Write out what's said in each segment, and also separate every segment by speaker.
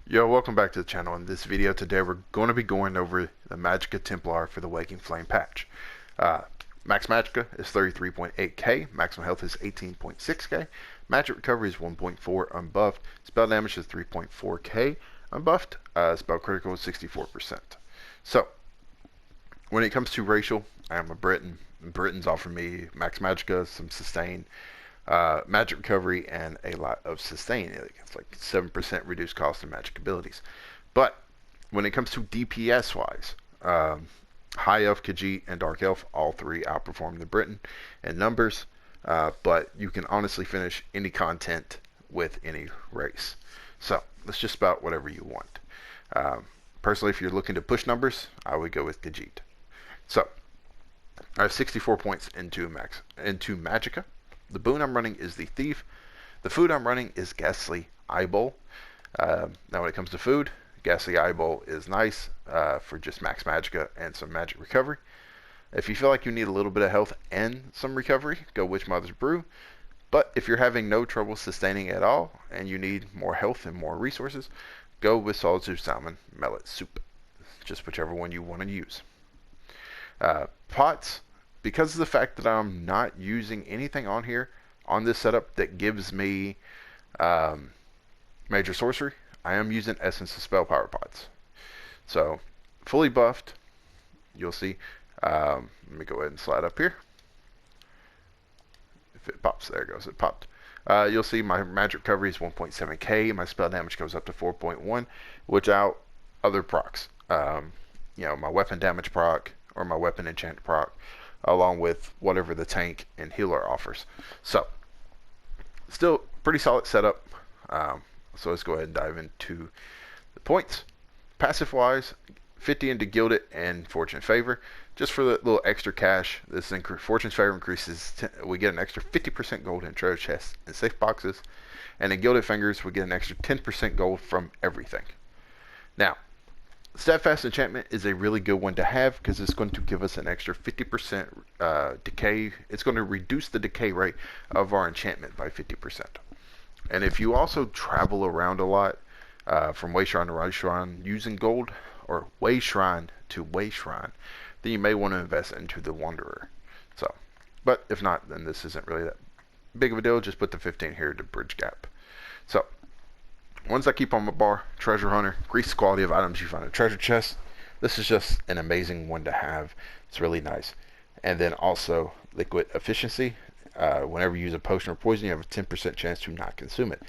Speaker 1: Yo, welcome back to the channel. In this video today we're going to be going over the Magicka Templar for the Waking Flame patch. Max Magicka is 33.8k, maximum health is 18.6k, magic recovery is 1.4 unbuffed, spell damage is 3.4k unbuffed, spell critical is 64%. So, when it comes to racial, I am a Briton. Britons offer me Max Magicka, some sustain, magic recovery, and a lot of sustain. It's like 7% reduced cost of magic abilities. But when it comes to DPS wise, High Elf, Khajiit, and Dark Elf, all three outperform the Briton in numbers. But you can honestly finish any content with any race. So let's just about whatever you want. Personally, if you're looking to push numbers, I would go with Khajiit. So I have 64 points into Magicka. The boon I'm running is the Theif. The food I'm running is Ghastly Eye Bowl. Now when it comes to food, Ghastly Eye Bowl is nice for just max Magicka and some magic recovery. If you feel like you need a little bit of health and some recovery, go Witchmother's Brew. But if you're having no trouble sustaining at all and you need more health and more resources, go with Solitude Salmon-Millet Soup. Just whichever one you want to use. Pots. Because of the fact that I'm not using anything on here, on this setup that gives me major sorcery, I am using Essence of Spell Power Pots. So, fully buffed, you'll see. Let me go ahead and slide up here. If it pops, there it goes, it popped. You'll see my magic recovery is 1.7k, my spell damage goes up to 4.1, without other procs. My weapon damage proc, or my weapon enchant proc, along with whatever the tank and healer offers. So, still pretty solid setup. So let's go ahead and dive into the points. Passive wise, 50 into Gilded and Fortune Favor. Just for the little extra cash, this Fortune's Favor increases, we get an extra 50% gold in treasure chests and safe boxes. And in Gilded Fingers, we get an extra 10% gold from everything. Now, Steadfast Enchantment is a really good one to have because it's going to give us an extra 50% decay. It's going to reduce the decay rate of our enchantment by 50%. And if you also travel around a lot from Way Shrine to Rise Shrine using gold, or Way Shrine to Way Shrine, then you may want to invest into the Wanderer. So, but if not, then this isn't really that big of a deal. Just put the 15 here to bridge gap. So, ones I keep on my bar: Treasure Hunter, increase the quality of items you find in treasure chests. This is just an amazing one to have. It's really nice. And then also liquid efficiency. Whenever you use a potion or poison, you have a 10% chance to not consume it.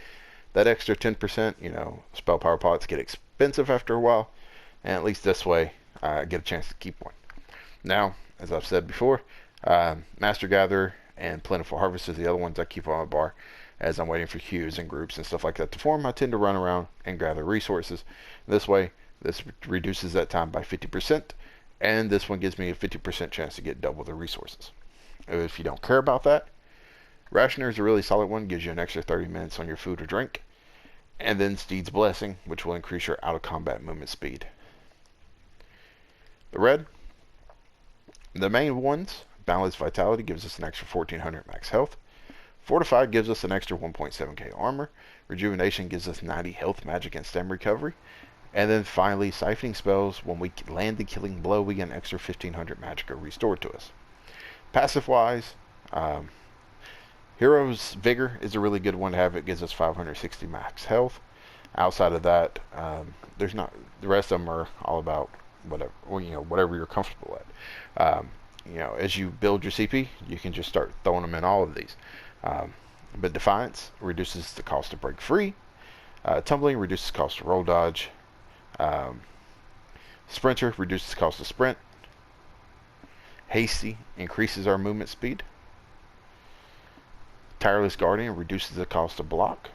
Speaker 1: That extra 10%, spell power pots get expensive after a while, and at least this way I get a chance to keep one. Now, as I've said before, Master Gatherer and Plentiful Harvest is the other ones I keep on my bar. As I'm waiting for queues and groups and stuff like that to form, I tend to run around and gather resources. This way, this reduces that time by 50%, and this one gives me a 50% chance to get double the resources. If you don't care about that, Rationer is a really solid one, gives you an extra 30 minutes on your food or drink. And then Steed's Blessing, which will increase your out-of-combat movement speed. The red, the main ones: Boundless Vitality gives us an extra 1400 max health. Fortified gives us an extra 1.7k armor. Rejuvenation gives us 90 health, magic, and stem recovery. And then finally, Siphoning Spells, when we land the killing blow, we get an extra 1500 magicka restored to us. Passive wise, Hero's Vigor is a really good one to have. It gives us 560 max health. Outside of that, there's not. The rest of them are all about whatever you're comfortable at. As you build your CP, you can just start throwing them in all of these. But Defiance reduces the cost to break free. Tumbling reduces the cost to roll dodge. Sprinter reduces the cost to sprint. Hasty increases our movement speed. Tireless Guardian reduces the cost to block.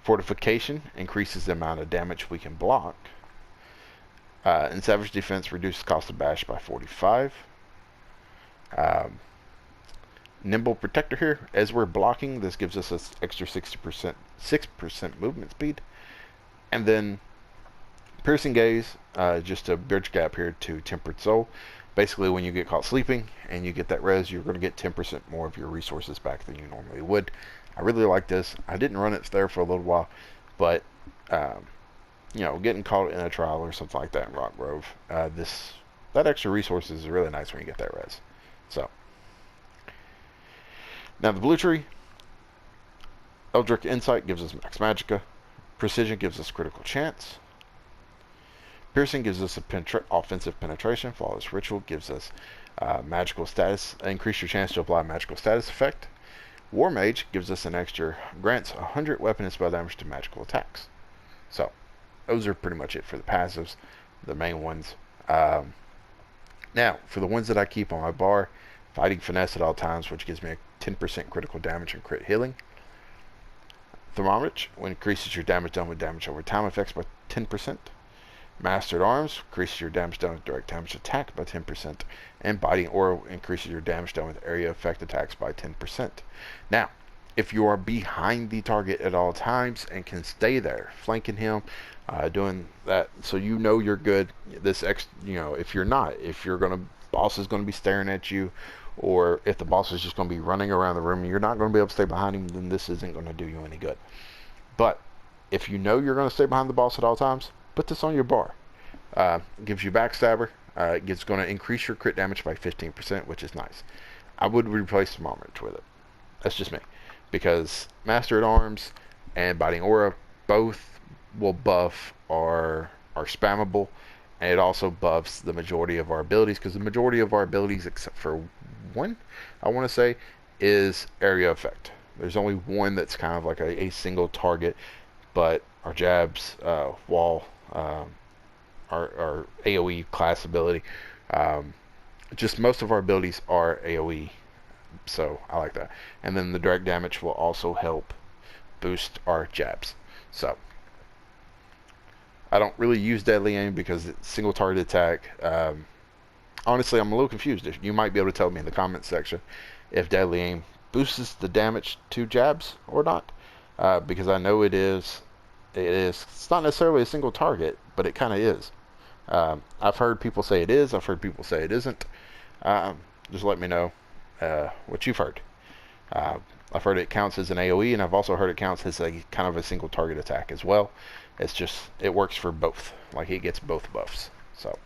Speaker 1: Fortification increases the amount of damage we can block. And Savage Defense reduces the cost of bash by 45. Nimble Protector here, as we're blocking, this gives us an extra 6% movement speed. And then Piercing Gaze, just a bridge gap here to Tempered Soul. Basically, when you get caught sleeping and you get that res, you're going to get 10% more of your resources back than you normally would. I really like this. I didn't run it there for a little while, but you know, getting caught in a trial or something like that in Rock Grove, that extra resource is really nice when you get that res. So, now the blue tree, Eldritch Insight gives us max magicka, Precision gives us critical chance, Piercing gives us offensive penetration, Flawless Ritual gives us magical status, increase your chance to apply magical status effect, War Mage gives us grants 100 weapon and spell damage to magical attacks. So, those are pretty much it for the passives, the main ones. Now, for the ones that I keep on my bar, Fighting Finesse at all times, which gives me a 10% critical damage and crit healing. Thaumaurge, when increases your damage done with damage over time effects by 10%. Mastered Arms, increases your damage done with direct damage attack by 10%. And Biting Aura increases your damage done with area effect attacks by 10%. Now, if you are behind the target at all times and can stay there, flanking him, doing that, so you know you're good. If you're not, boss is gonna be staring at you, or if the boss is just gonna be running around the room, and you're not gonna be able to stay behind him, then this isn't gonna do you any good. But if you know you're gonna stay behind the boss at all times, put this on your bar. Gives you BackStabber. It's gonna increase your crit damage by 15%, which is nice. I would replace Thaumaurge with it. That's just me. Because Master at Arms and Biting Aura both will buff are spammable, and it also buffs the majority of our abilities, because the majority of our abilities, except for one, I want to say, is area effect. There's only one that's kind of like a single target, but our jabs, wall, our AoE class ability, just most of our abilities are AoE. So I like that. And then the direct damage will also help boost our jabs. So I don't really use Deadly Aim because it's single target attack. Honestly, I'm a little confused. You might be able to tell me in the comments section if Deadly Aim boosts the damage to jabs or not. Because I know it is. It's not necessarily a single target, but it kind of is. I've heard people say it is. I've heard people say it isn't. Just let me know what you've heard. I've heard it counts as an AoE, and I've also heard it counts as a kind of a single target attack as well. It works for both. Like, it gets both buffs. So,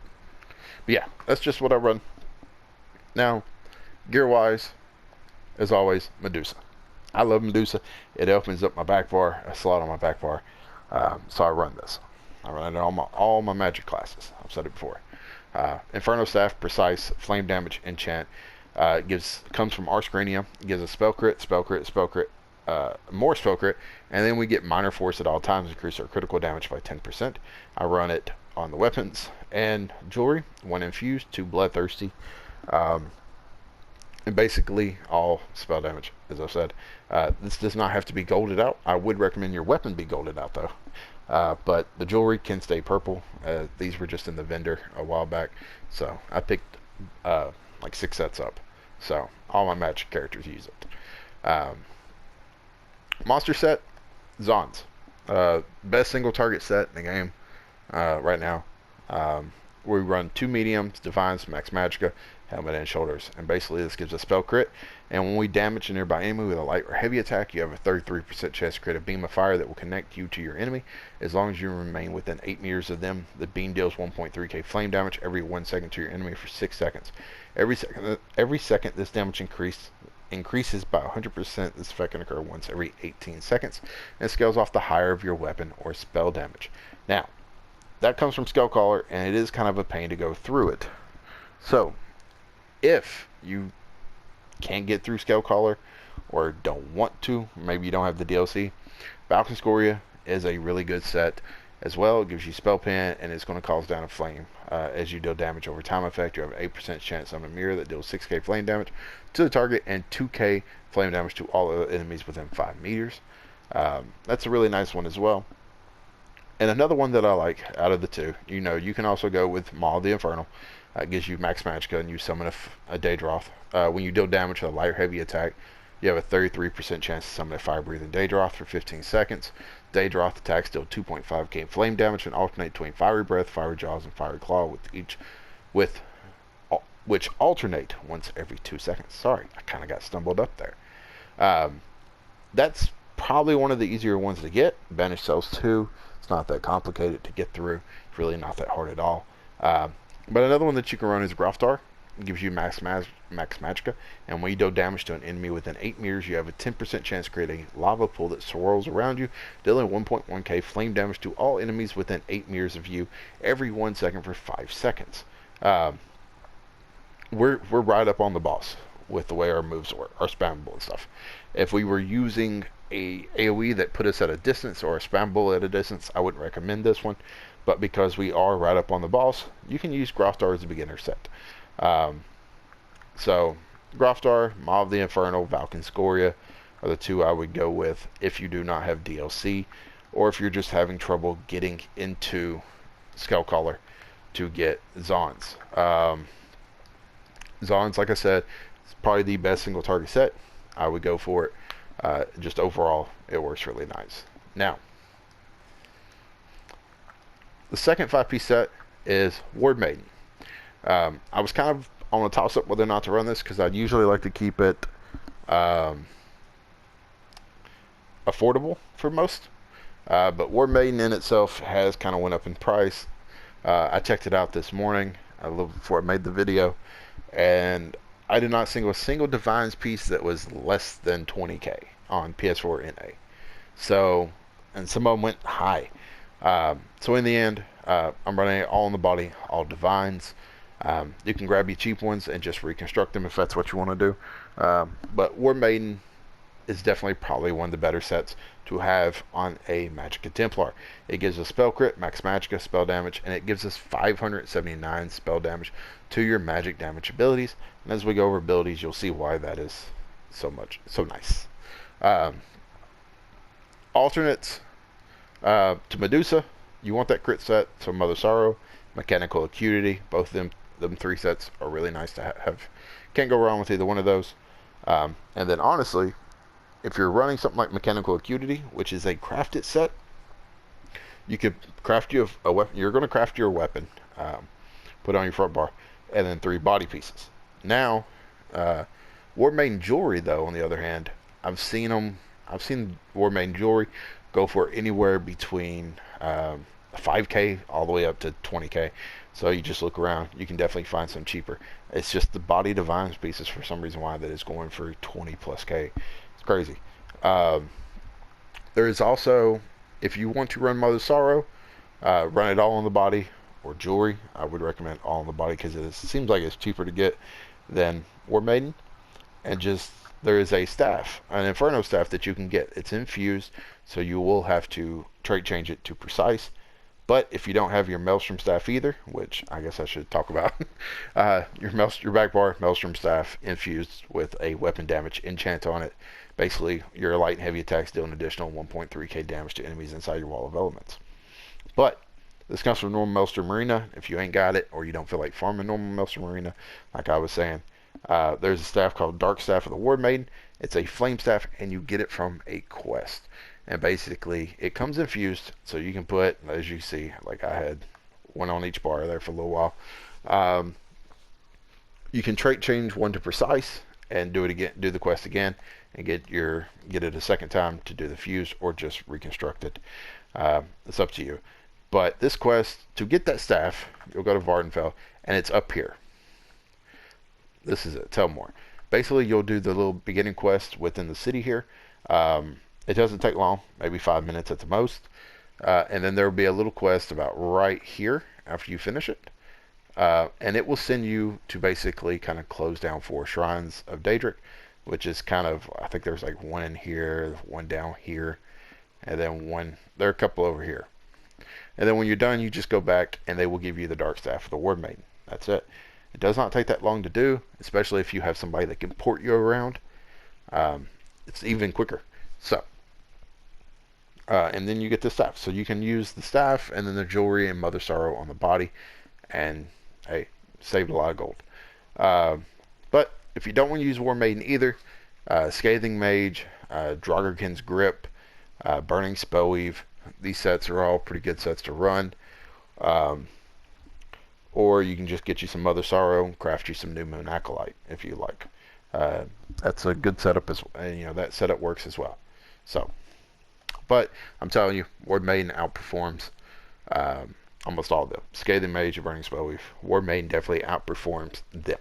Speaker 1: but yeah, that's just what I run. Now, gear-wise, as always, Medusa. I love Medusa. It opens up my back bar, a slot on my back bar. So I run this. I run it on all my magic classes. I've said it before. Inferno Staff, Precise, Flame Damage, Enchant. Comes from Arscrania. It gives a spell crit, more spell crit, and then we get Minor Force at all times, increase our critical damage by 10%. I run it on the weapons and jewelry, 1 infused, 2 bloodthirsty, and basically all spell damage, as I've said. This does not have to be golded out. I would recommend your weapon be golded out though. But the jewelry can stay purple. These were just in the vendor a while back, so I picked like 6 sets up. So all my magic characters use it. Monster set, Zons. Best single target set in the game right now. We run 2 mediums, Divines, Max Magicka, Helmet, and Shoulders. And basically this gives a spell crit. And when we damage a nearby enemy with a light or heavy attack, you have a 33% chance to create a beam of fire that will connect you to your enemy. As long as you remain within 8 meters of them, the beam deals 1.3k flame damage every 1 second to your enemy for 6 seconds. Every second this damage increases by 100%. This effect can occur once every 18 seconds and scales off the higher of your weapon or spell damage. Now, that comes from Skullcaller, and it is kind of a pain to go through it. So, if you can't get through Skullcaller or don't want to, maybe you don't have the DLC, Balkan Scoria is a really good set as well. It gives you spell pen, and it's going to cause down a flame. As you deal damage over time effect, you have an 8% chance on a mirror that deals 6k flame damage to the target and 2k flame damage to all other enemies within 5 meters. That's a really nice one as well. And another one that I like out of the two, you can also go with Maw of the Infernal. It gives you max magicka, and you summon a Daedroth. When you deal damage with a light or heavy attack, you have a 33% chance to summon a fire-breathing Daedroth for 15 seconds. Daedroth attacks deal 2.5k flame damage and alternate between Fiery Breath, Fiery Jaws, and Fiery Claw, which alternate once every 2 seconds. Sorry, I kind of got stumbled up there. That's probably one of the easier ones to get. Banish Cells 2. It's not that complicated to get through. It's really not that hard at all. But another one that you can run is Graftar. It gives you max Magicka, and when you deal damage to an enemy within 8 meters, you have a 10% chance of creating a lava pool that swirls around you, dealing 1.1k flame damage to all enemies within 8 meters of you every 1 second for 5 seconds. We're right up on the boss with the way our moves work, our spammable and stuff. If we were using a AoE that put us at a distance or a spammable at a distance, I wouldn't recommend this one. But because we are right up on the boss, you can use Graftar as a beginner set. So Graftar, Maw of the Infernal, Valken Scoria are the two I would go with if you do not have DLC, or if you're just having trouble getting into Skullcaller to get Zons. Zons, like I said, is probably the best single target set. I would go for it. Just overall, it works really nice. Now, the second 5-piece set is Ward Maiden. I was kind of on a toss-up whether or not to run this because I'd usually like to keep it affordable for most. But Ward Maiden in itself has kind of went up in price. I checked it out this morning, a little before I made the video, and I did not see a single Divines piece that was less than 20k on PS4 NA. So, and some of them went high. So in the end, I'm running it all on the body, all Divines. You can grab your cheap ones and just reconstruct them if that's what you want to do. But War Maiden is definitely probably one of the better sets to have on a Magicka Templar. It gives us spell crit, max Magicka, spell damage, and it gives us 579 spell damage to your magic damage abilities. And as we go over abilities, you'll see why that is so nice. Alternates to Medusa, you want that crit set, so Mother Sorrow, Mechanical Acuity, both of them 3 sets are really nice to have. Can't go wrong with either one of those. And then honestly, if you're running something like Mechanical Acuity, which is a crafted set, you could craft you a weapon. You're going to craft your weapon, put it on your front bar, and then 3 body pieces. Now, War Maiden jewelry, though, on the other hand, I've seen War Maiden jewelry go for anywhere between 5k all the way up to 20k. So you just look around, you can definitely find some cheaper. It's just the body Divines pieces for some reason why that is going for 20 plus k. It's crazy. There is also, if you want to run Mother Sorrow, run it all on the body or jewelry. I would recommend all on the body because it seems like it's cheaper to get than War Maiden. And just, there is a staff, an Inferno staff that you can get. It's infused, so you will have to trait change it to precise. But if you don't have your Maelstrom staff either, which I guess I should talk about, your back bar Maelstrom staff infused with a weapon damage enchant on it. Basically, your light and heavy attacks deal an additional 1.3k damage to enemies inside your wall of elements. But this comes from normal Maelstrom Arena. If you ain't got it, or you don't feel like farming normal Maelstrom Arena, like I was saying, there's a staff called Dark Staff of the Ward Maiden. It's a flame staff, and you get it from a quest. And basically, it comes infused, so you can put, as you see, like I had one on each bar there for a little while. You can trait change one to precise and do it again, do the quest again, and get it a second time to do the fuse, or just reconstruct it. It's up to you. But this quest, to get that staff, you'll go to Vardenfell, and it's up here. This is it. Tell more. Basically, you'll do the little beginning quest within the city here. It doesn't take long, maybe 5 minutes at the most. And then there will be a little quest about right here after you finish it. And it will send you to basically kind of close down 4 shrines of Daedric, which is kind of, I think there's like 1 in here, 1 down here, and then 1, there are a couple over here. And then when you're done, you just go back and they will give you the Dark Staff of the Ward Maiden. That's it. It does not take that long to do, especially if you have somebody that can port you around. It's even quicker. So, and then you get the staff. So you can use the staff and then the jewelry and Mother Sorrow on the body. And, hey, saved a lot of gold. But if you don't want to use War Maiden either, Scathing Mage, Draugr Grip, Burning Spellweave, these sets are all pretty good sets to run. Or you can just get you some Mother Sorrow and craft you some New Moon Acolyte if you like. That's a good setup as well. And, you know, that setup works as well. So, But I'm telling you, Ward Maiden outperforms almost all of them. Scathing Mage or Burning Spell Weave. Ward Maiden definitely outperforms them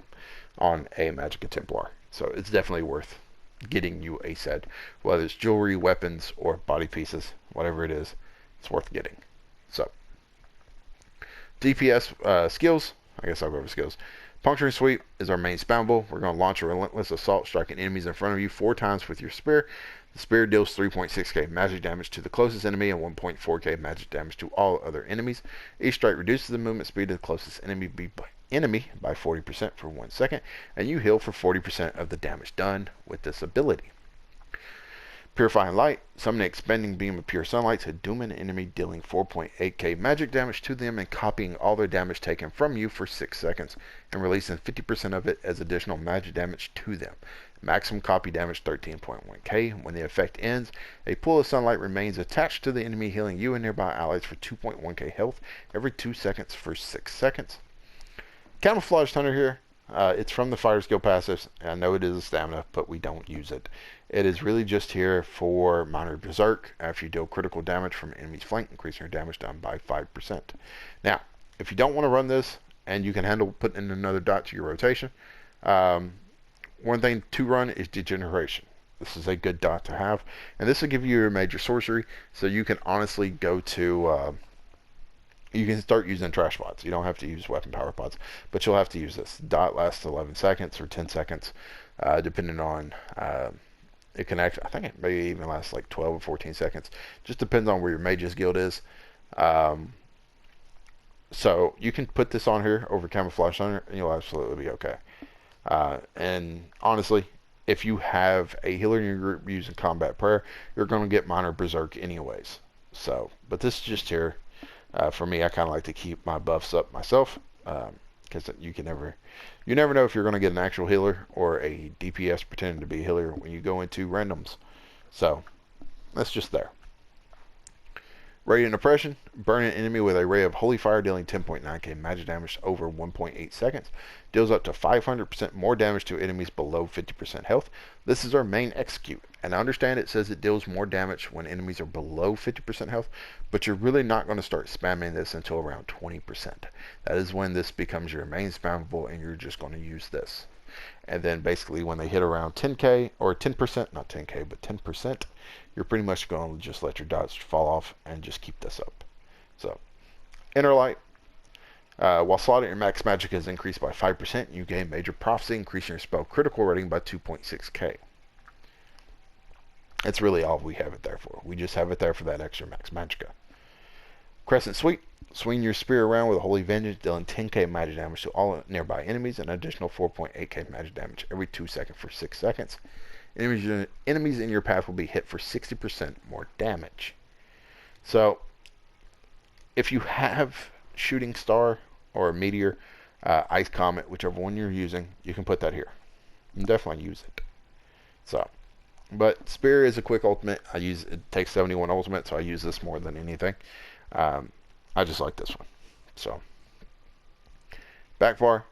Speaker 1: on a Magicka Templar. So it's definitely worth getting you a set. Whether it's jewelry, weapons, or body pieces, whatever it is, it's worth getting. So, DPS skills. I guess I'll go over skills. Puncturing Sweep is our main spammable. We're going to launch a relentless assault, striking enemies in front of you 4 times with your spear. The spear deals 3.6k magic damage to the closest enemy and 1.4k magic damage to all other enemies. Each strike reduces the movement speed of the closest enemy by 40% for 1 second, and you heal for 40% of the damage done with this ability. Purifying Light. Summon an expanding beam of pure sunlight to doom an enemy, dealing 4.8k magic damage to them and copying all their damage taken from you for 6 seconds and releasing 50% of it as additional magic damage to them. Maximum copy damage 13.1k. When the effect ends, a pool of sunlight remains attached to the enemy, healing you and nearby allies for 2.1k health every 2 seconds for 6 seconds. Camouflage Hunter here. It's from the Fire Skill passives. I know it is a stamina, but we don't use it. It is really just here for minor berserk after you deal critical damage from enemy's flank, increasing your damage down by 5%. Now, if you don't want to run this and you can handle putting in another dot to your rotation, one thing to run is Degeneration. This is a good dot to have, and this will give you your major sorcery, so you can honestly go to you can start using trash pods. You don't have to use weapon power pods, but you'll have to use this. Dot lasts 11 seconds or 10 seconds, depending on it can actually, I think it may even last like 12 or 14 seconds. Just depends on where your mage's guild is. So you can put this on here over Camouflage Hunter, and you'll absolutely be okay. And honestly, if you have a healer in your group using Combat Prayer, you're going to get minor berserk anyways. So, but this is just here. For me, I kind of like to keep my buffs up myself, because you never know if you're going to get an actual healer or a DPS pretending to be a healer when you go into randoms. So that's just there. Radiant Oppression. Burn an enemy with a ray of holy fire, dealing 10.9k magic damage over 1.8 seconds. Deals up to 500% more damage to enemies below 50% health. This is our main execute. And I understand it says it deals more damage when enemies are below 50% health, but you're really not going to start spamming this until around 20%. That is when this becomes your main spammable, and you're just going to use this. And then basically when they hit around 10k or 10%, not 10k, but 10%, you're pretty much going to just let your dots fall off and just keep this up. So, Inner Light. While slotting your max magic is increased by 5%, you gain Major Prophecy, increasing your spell critical rating by 2.6k. That's really all we have it there for. We just have it there for that extra max magicka. Crescent Sweep. Swing your spear around with a Holy Vengeance, dealing 10k magic damage to all nearby enemies, and an additional 4.8k magic damage every 2 seconds for 6 seconds. Enemies in your path will be hit for 60% more damage. So, if you have Shooting Star or Meteor, Ice Comet, whichever one you're using, you can put that here. You can definitely use it. So, but Spear is a quick ultimate. It takes 71 ultimate, so I use this more than anything. I just like this one. So, Backbar,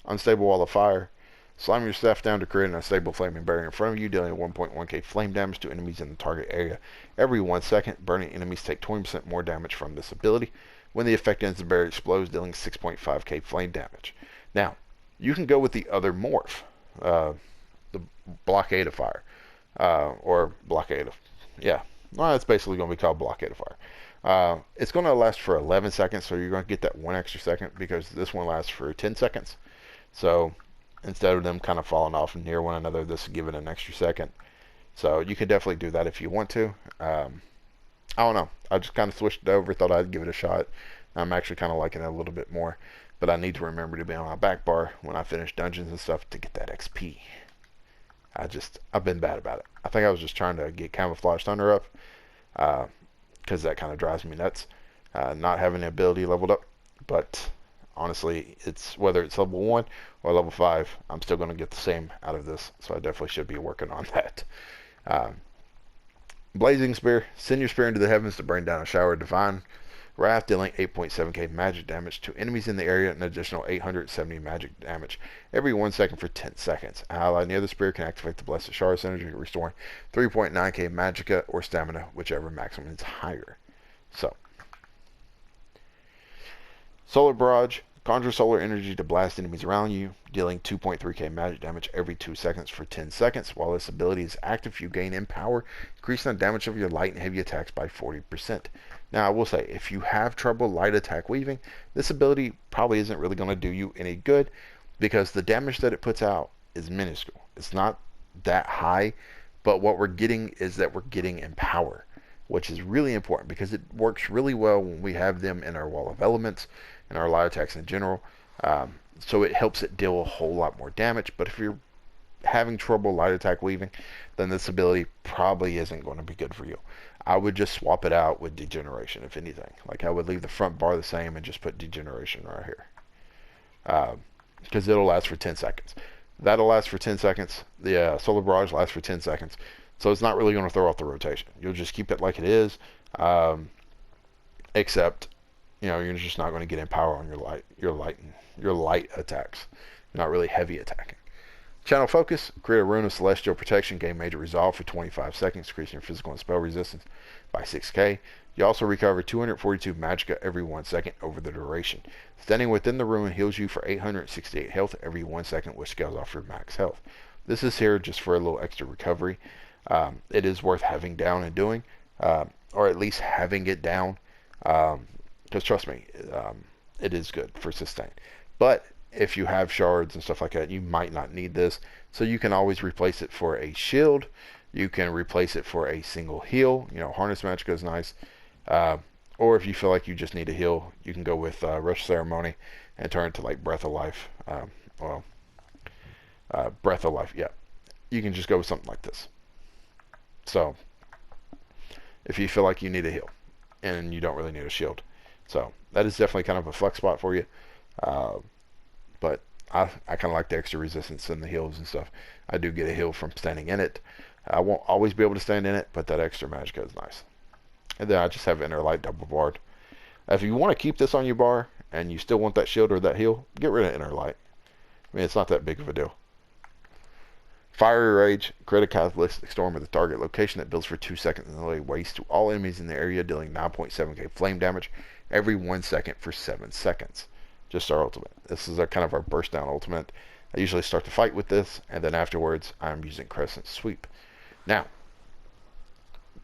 Speaker 1: Unstable Wall of Fire. Slam your staff down to create an unstable flaming barrier in front of you, dealing 1.1k flame damage to enemies in the target area. Every 1 second, burning enemies take 20% more damage from this ability. When the effect ends, the barrier explodes, dealing 6.5k flame damage. Now, you can go with the other morph, the Blockade of Fire, or Blockade of, yeah, well, it's basically going to be called Blockade of Fire. It's going to last for 11 seconds, so you're going to get that 1 extra second, because this one lasts for 10 seconds. So, instead of them kind of falling off near one another, this will give it an extra second. So you can definitely do that if you want to. I don't know. I just kind of switched it over, thought I'd give it a shot. I'm actually kind of liking it a little bit more. But I need to remember to be on my back bar when I finish dungeons and stuff to get that XP. I've been bad about it. I think I was just trying to get Camouflage Thunder up, because that kind of drives me nuts, not having the ability leveled up. But honestly, whether it's level 1 or level 5, I'm still going to get the same out of this, so I definitely should be working on that. Blazing Spear. Send your spear into the heavens to bring down a shower of divine Wrath, dealing 8.7k magic damage to enemies in the area, an additional 870 magic damage every 1 second for 10 seconds. An ally near the spear can activate the Blessed Shard synergy, restoring 3.9k magicka or stamina, whichever maximum is higher. So, Solar Barrage. Conjure solar energy to blast enemies around you, dealing 2.3k magic damage every 2 seconds for 10 seconds. While this ability is active, you gain Empower, increasing the damage of your light and heavy attacks by 40%. Now, I will say, if you have trouble light attack weaving, this ability probably isn't really going to do you any good, because the damage that it puts out is minuscule. It's not that high, but what we're getting is that we're getting Empower, which is really important because it works really well when we have them in our Wall of Elements and our light attacks in general. So it helps it deal a whole lot more damage. But if you're having trouble light attack weaving, then this ability probably isn't going to be good for you. I would just swap it out with Degeneration, if anything. Like, I would leave the front bar the same and just put Degeneration right here, because it'll last for 10 seconds. That'll last for 10 seconds. The Solar Barrage lasts for 10 seconds. So it's not really going to throw off the rotation. You'll just keep it like it is, except, you know, you're just not going to get Empower on your light attacks. You're not really heavy attacking. Channel Focus. Create a Rune of Celestial Protection. Gain Major Resolve for 25 seconds, increasing your physical and spell resistance by 6k. You also recover 242 magicka every 1 second over the duration. Standing within the rune heals you for 868 health every 1 second, which scales off your max health. This is here just for a little extra recovery. It is worth having down and doing, or at least having it down, because trust me, it is good for sustain. But if you have shards and stuff like that, you might not need this, so you can always replace it for a shield. You can replace it for a single heal. You know, Harness Magicka is nice, or if you feel like you just need a heal, you can go with Rush Ceremony and turn it to like Breath of Life. Breath of Life, yeah. You can just go with something like this. So, if you feel like you need a heal and you don't really need a shield. So, that is definitely kind of a flex spot for you. But I kind of like the extra resistance and the heals and stuff. I do get a heal from standing in it. I won't always be able to stand in it, but that extra magicka is nice. And then I just have Inner Light double barred. If you want to keep this on your bar and you still want that shield or that heal, get rid of Inner Light. I mean, it's not that big of a deal. Fiery Rage. Create a Catalytic Storm at the target location that builds for 2 seconds and lay waste to all enemies in the area, dealing 9.7k flame damage every 1 second for 7 seconds. Just our ultimate. This is kind of our burst down ultimate. I usually start the fight with this, and then afterwards I'm using Crescent Sweep. Now,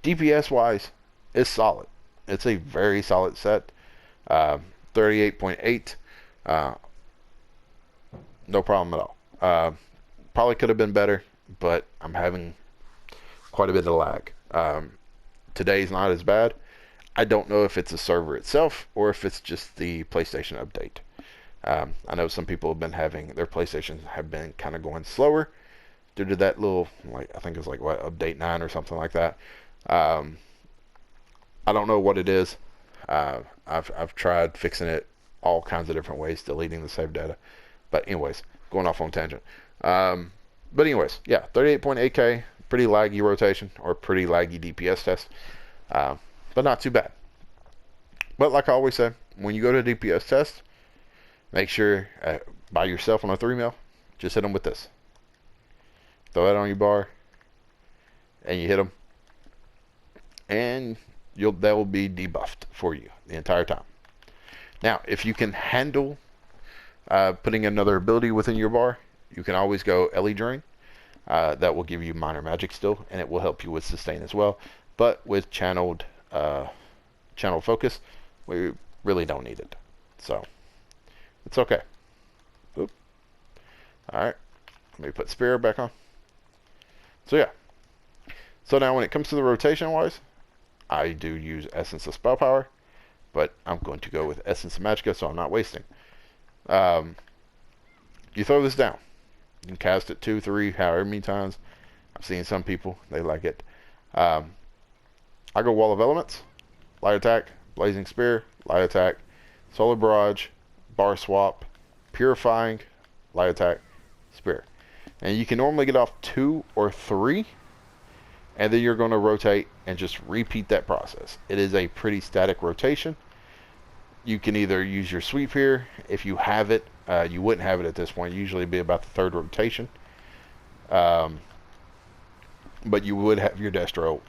Speaker 1: DPS wise, it's solid. It's a very solid set. 38.8. No problem at all. Probably could have been better, but I'm having quite a bit of lag. Today's not as bad. I don't know if it's the server itself or if it's just the PlayStation update. I know some people have been having their PlayStations have been kind of going slower due to that little, like, I think it's like what, update 9 or something like that. I don't know what it is. I've tried fixing it all kinds of different ways, deleting the save data. But anyways, going off on tangent. But anyways, yeah, 38.8k, pretty laggy rotation or pretty laggy DPS test, but not too bad. But like I always say, when you go to a DPS test, make sure by yourself on a 3-mil, just hit them with this. Throw that on your bar, and you hit them, and that will be debuffed for you the entire time. Now, if you can handle putting another ability within your bar, you can always go Ellie Drain. That will give you minor magic still, and it will help you with sustain as well. But with channel focus, we really don't need it. So, it's okay. Oop. Alright. Let me put Spear back on. So yeah. So now when it comes to the rotation wise, I do use Essence of Spell Power, but I'm going to go with Essence of Magicka, so I'm not wasting. You throw this down. You can cast it 2, 3, however many times. I've seen some people, they like it. I go Wall of Elements, Light Attack, Blazing Spear, Light Attack, Solar Barrage, Bar Swap, Purifying, Light Attack, Spear. And you can normally get off 2 or 3, and then you're going to rotate and just repeat that process. It is a pretty static rotation. you can either use your sweep here. If you have it, you wouldn't have it at this point. Usually it'd be about the third rotation. But you would have your Destro ult.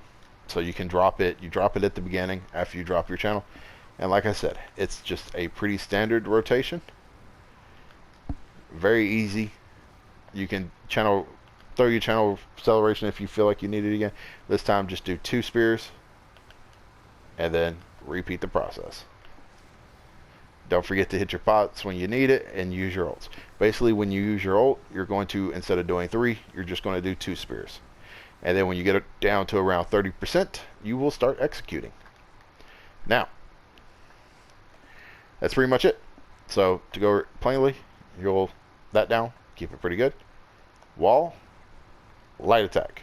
Speaker 1: So you can drop it. You drop it at the beginning after you drop your channel. And like I said, it's just a pretty standard rotation. Very easy. You can throw your channel acceleration if you feel like you need it again. This time just do 2 spears and then repeat the process. Don't forget to hit your pots when you need it and use your ults. Basically, when you use your ult, you're going to, instead of doing 3, you're just going to do 2 spears. And then when you get it down to around 30%, you will start executing. Now, that's pretty much it. So to go plainly, you'll that down, keep it pretty good. Wall, light attack.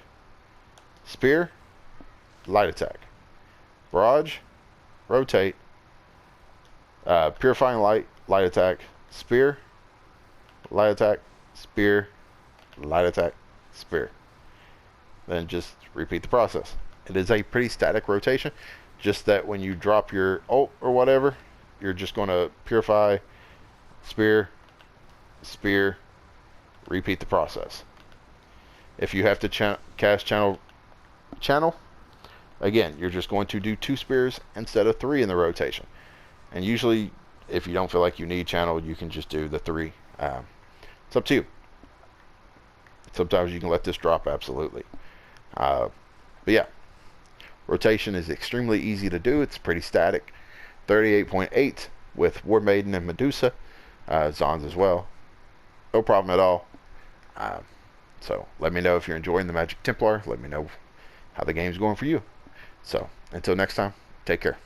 Speaker 1: Spear, light attack. Barrage, rotate. Purifying light, light attack. Spear, light attack. Spear, light attack. Spear. Then just repeat the process. It is a pretty static rotation, just that when you drop your ult or whatever, you're just going to purify, spear, spear, repeat the process. If you have to cast channel, again, you're just going to do 2 spears instead of 3 in the rotation. And usually, if you don't feel like you need channel, you can just do the 3. It's up to you. Sometimes you can let this drop, absolutely. But yeah, rotation is extremely easy to do. It's pretty static. 38.8 with War Maiden and Medusa. Zons as well. No problem at all. So let me know if you're enjoying the Magicka Templar. Let me know how the game's going for you. So until next time, take care.